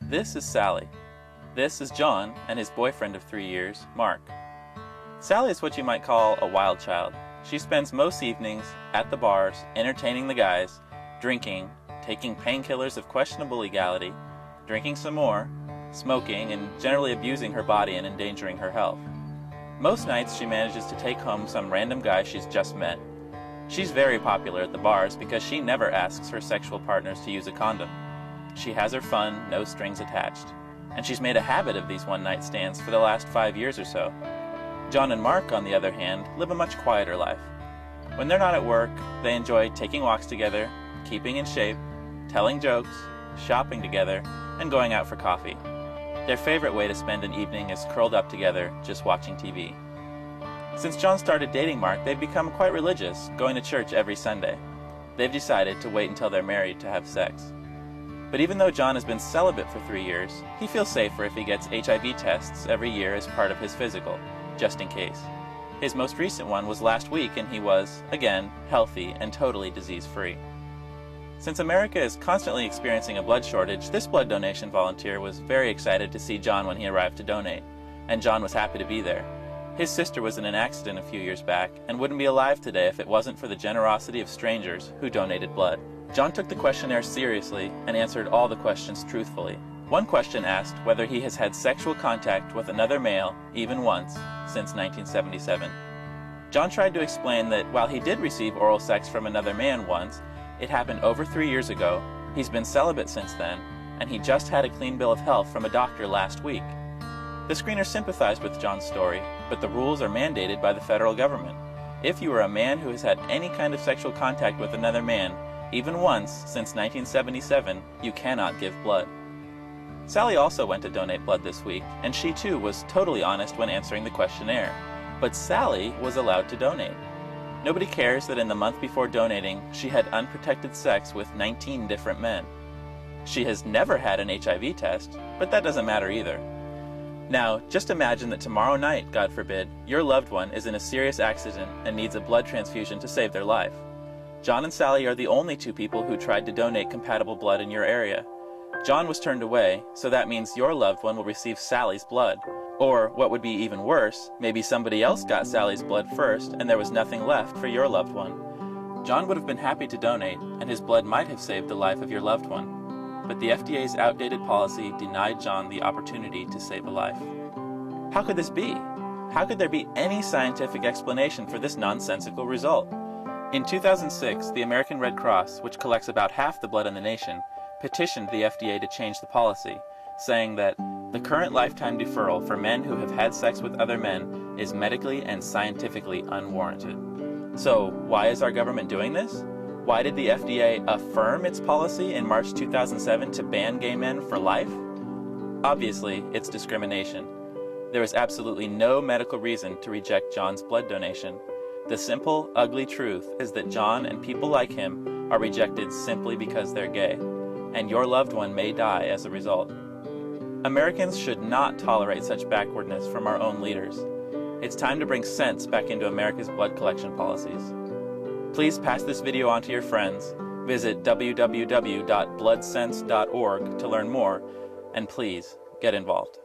This is Sally. This is John and his boyfriend of 3 years, Mark. Sally is what you might call a wild child. She spends most evenings at the bars, entertaining the guys, drinking, taking painkillers of questionable legality, drinking some more, smoking, and generally abusing her body and endangering her health. Most nights she manages to take home some random guy she's just met. She's very popular at the bars because she never asks her sexual partners to use a condom. She has her fun, no strings attached. And she's made a habit of these one-night stands for the last 5 years or so. John and Mark, on the other hand, live a much quieter life. When they're not at work, they enjoy taking walks together, keeping in shape, telling jokes, shopping together, and going out for coffee. Their favorite way to spend an evening is curled up together, just watching TV. Since John started dating Mark, they've become quite religious, going to church every Sunday. They've decided to wait until they're married to have sex. But even though John has been celibate for 3 years, he feels safer if he gets HIV tests every year as part of his physical, just in case. His most recent one was last week and he was, again, healthy and totally disease-free. Since America is constantly experiencing a blood shortage, this blood donation volunteer was very excited to see John when he arrived to donate, and John was happy to be there. His sister was in an accident a few years back and wouldn't be alive today if it wasn't for the generosity of strangers who donated blood. John took the questionnaire seriously and answered all the questions truthfully. One question asked whether he has had sexual contact with another male, even once, since 1977. John tried to explain that while he did receive oral sex from another man once, it happened over 3 years ago, he's been celibate since then, and he just had a clean bill of health from a doctor last week. The screener sympathized with John's story, but the rules are mandated by the federal government. If you are a man who has had any kind of sexual contact with another man, even once since 1977, you cannot give blood. Sally also went to donate blood this week, and she too was totally honest when answering the questionnaire. But Sally was allowed to donate. Nobody cares that in the month before donating, she had unprotected sex with 19 different men. She has never had an HIV test, but that doesn't matter either. Now, just imagine that tomorrow night, God forbid, your loved one is in a serious accident and needs a blood transfusion to save their life. John and Sally are the only two people who tried to donate compatible blood in your area. John was turned away, so that means your loved one will receive Sally's blood. Or, what would be even worse, maybe somebody else got Sally's blood first and there was nothing left for your loved one. John would have been happy to donate, and his blood might have saved the life of your loved one. But the FDA's outdated policy denied John the opportunity to save a life. How could this be? How could there be any scientific explanation for this nonsensical result? In 2006, the American Red Cross, which collects about half the blood in the nation, petitioned the FDA to change the policy, saying that the current lifetime deferral for men who have had sex with other men is medically and scientifically unwarranted. So, why is our government doing this? Why did the FDA affirm its policy in March 2007 to ban gay men for life? Obviously, it's discrimination. There is absolutely no medical reason to reject John's blood donation. The simple, ugly truth is that John and people like him are rejected simply because they're gay, and your loved one may die as a result. Americans should not tolerate such backwardness from our own leaders. It's time to bring sense back into America's blood collection policies. Please pass this video on to your friends, visit www.bloodsense.org to learn more, and please get involved.